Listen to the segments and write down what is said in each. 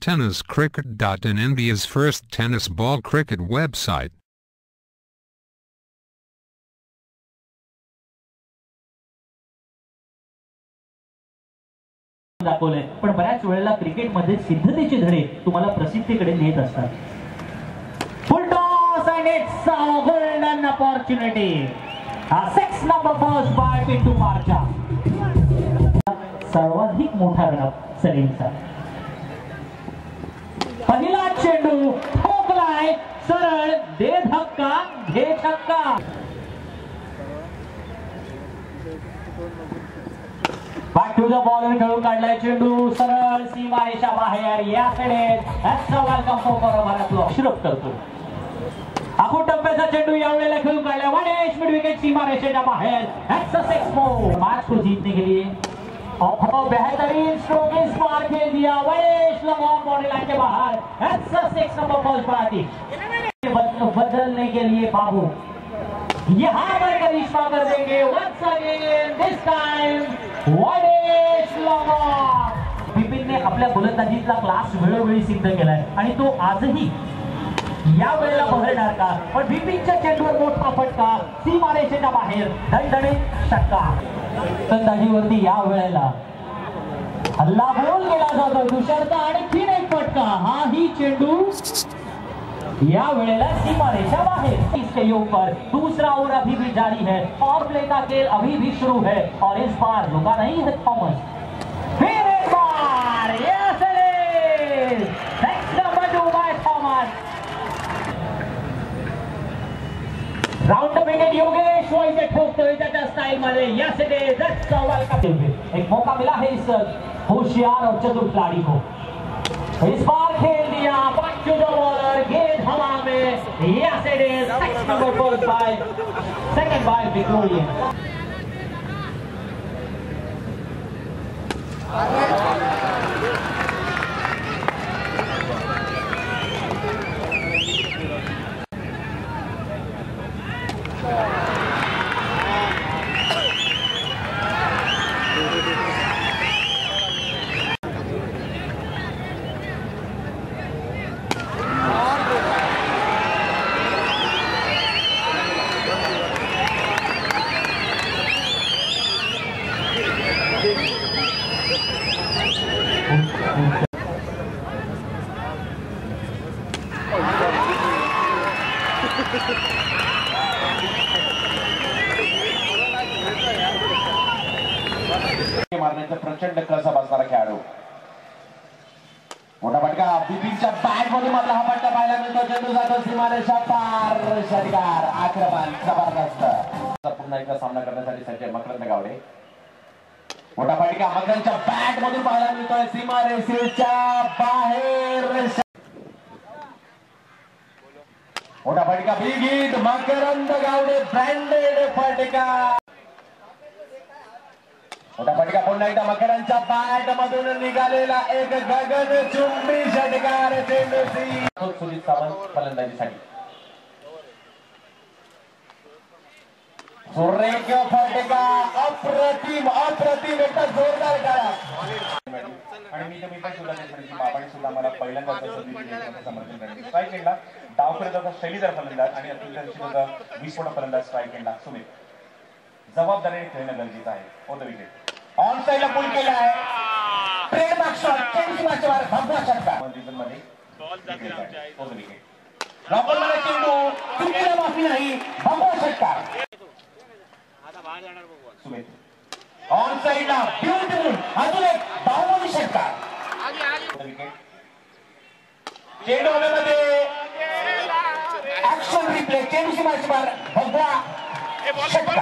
TennisCricket.in, India's first tennis ball cricket website. दाखवले पण बऱ्याच वेळेला क्रिकेटमध्ये सिद्धतेचे धडे तुम्हाला प्रसिद्धीकडे नेत असतात. फुल toss and it's a golden opportunity. 6 number first by Pintu Marcha. सर्वाधिक मोठा रन सलीमचा. पहिला चेंडू ठोकलाय सरळ, दे धक्का घे छक्का. बॅक टू द बॉल खेळून काढलाय चेंडू सरळ सीमारेषा बाहेर. याकडे वेलकम भारत शिरप करतो. आखून टप्प्याचा चेंडू यावेळेला खेळून काढलाय वनेश मिड विकेट सीमारेषेच्या बाहेर. मैच को जीतने के लिए बेहतरीन स्ट्रोक इस बार खेल दिया वनेश लॉन्ग बॉडी लाइन के बाहर. 6 नंबर फर्स्ट पार्टी बदलने के लिए बाबू यहाँ पर करिश्मा कर देंगे. once again this time वनेश लॉन्ग. बिपिनने आपल्या गोलंदाजीतला क्लास वेळोवेळी सिद्ध केलाय आणि तो आजही या वेळेला बहरणार का. पण बिपिनच्या चेंडूवर मोठा फटका सीमारेषेच्या बाहेर. धडधडीत षटका. गोलंदाजीवरती या वेळेला हल्ला बोल केला जातो. दुसरचा आणखीन एक फटका. हा ही चेंडू या वेळेला सीमारेषा बाहेर. इसके ऊपर दूसरा ओवर अभी भी जारी है और प्ले का खेल अभी भी शुरू है और इस बार रुका नहीं है थॉमस. फिर एक बार yes next number 2 by Thomas. Round wicket Yogesh वो इसे ठोकतोय त्याच्या स्टाईल मध्ये. यस इट इज दैट्स सवाल का एक मौका मिला है इस होशियार और चतुर खिलाड़ी को. इस बार खेल दिया back to the bowler, गेंद हवा में. Yes it is 6 number first by second by Victorian. मारण्याचा प्रचंड कसा बसणारा खेळाडू. मोठा फटका बिपिनच्या बॅट मधून मात्र हा फटका पाहायला मिळतो. चेंडू जातो सीमारेषा पार. षटकार आक्रमण जबरदस्त. पुन्हा एकदा सामना करण्यासाठी सज्ज मकरंद गावडे. मोठा फटका मकरंदच्या बॅट मधून पाहायला मिळतोय सीमारेषेच्या बाहेर. मोठा फटका big hit Makarand Gawade branded फटका. मोठा फटका पुन्हा एकदा मकरंदच्या बॅट मधून निघालेला एक गगनचुंबी षटकार. सुजित सावंत फलंदाजीसाठी. सुरेख फटका अप्रतिम अप्रतिम एकदा जोरदार करा. आणि मी पण सुद्धा बाबांनी सुद्धा मला पहिल्यांदा समर्थन करते. स्ट्राईक केला डाव करत होता शैलीधर फलंदाज आणि अतिशय विस्फोटक फलंदाज स्ट्राईक केला सुमित. जबाबदारीने खेळणं गरजेचं आहे. होतं विकेट ऑन साइडला पुल केला आहे. ट्रेडमार्क शॉट चेंडू मार्चवर भगवा षटकार. सीझन मध्ये होतं विकेट. ड्रॉपर मध्ये चेंडू चुकीला माफी नाही. भगवा षटकार. सुमित ऑन साइडला ब्युटिफुल अजून एक बाहुबली षटकार. विकेट. चेंडू मध्ये ऍक्शन रिप्ले चेंडू मार्चवर भगवा षटकार.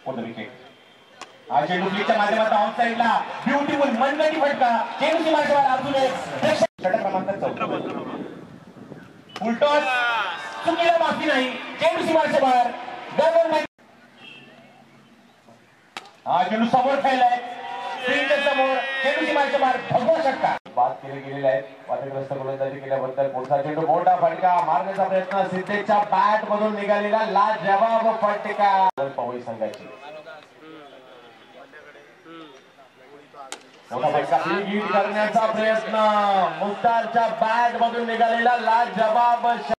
विकेट. हा चेंडू फ्लिकच्या माध्यमातून ऑन साइडला ब्युटिफुल मनगटी फटका. चेंडूची मार्चवर अजून एक षटक क्रमांक 14. फुल टॉस चुकीला माफी नाही. चेंडूची मार्चवर गगन. हा चेंडू समोर खेळलाय स्क्रीनच्या समोर. चेंडूची मार्चवर भगवा षटकार. बाद केले गेलेले आहेत. वादग्रस्त गोलंदाजी केल्याबद्दल मोठा चेंडू मोठा फटका मारण्याचा प्रयत्न. सिद्धेच्या बॅट मधून निघालेला लाजवाब फटका. पवई संघाची मोठा फटका हिट करण्याचा प्रयत्न मुख्तारच्या बॅट मधून निघालेला लाजवाब पैसे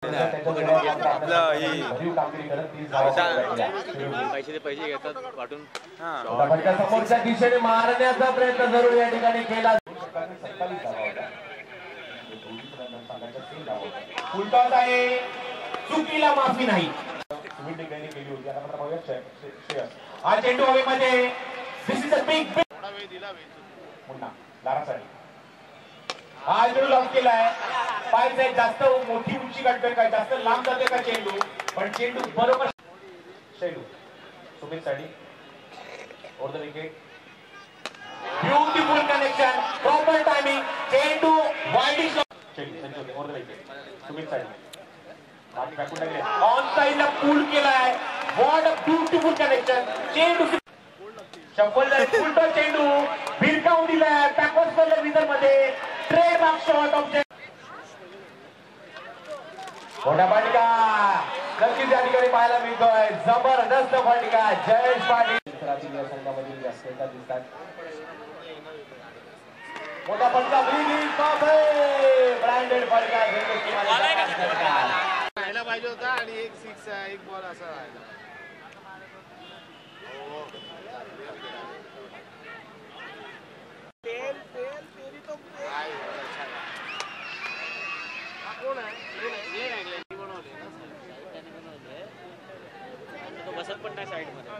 घेतात वाटून फटका समोरच्या दिशेने मारण्याचा प्रयत्न जरूर या ठिकाणी केला. फुलटॉस आहे, चुकीला माफी नाही. केली होती आता मात्र श्रेयस हा चेंडू हवेमध्ये. दिस इज अ बिग पुन्हा लारासाठी हा चेंडू लॉक केलाय. पाय जास्त मोठी उंची काढतोय का, जास्त लांब जातोय का चेंडू, पण चेंडू बरोबर. चेंडू सुमित साठी over the wicket. Beautiful connection, proper timing. चेंडू वाईडिश चेंडू ओव्हर द विकेट. सुमित साठी ऑन साइडला पूल केलाय. What a beautiful connection. चेंडू शफल उलटो चेंडू भिरकावून दिलाय बॅकवर्ड रिझन मध्ये. ट्रेडमार्क शॉट ऑफ मोठा फटका नक्कीच या ठिकाणी पाहायला मिळतोय. जबरदस्त फटका जयेश पाटील या संघामधील असलेला दिसतात. मोठा फटका ब्रँडेड फटका राहायला पाहिजे होता आणि एक सिक्स एक बॉल असा राहिला. कोण आहे? बनवले ना, बसत पण नाही साईड मध्ये.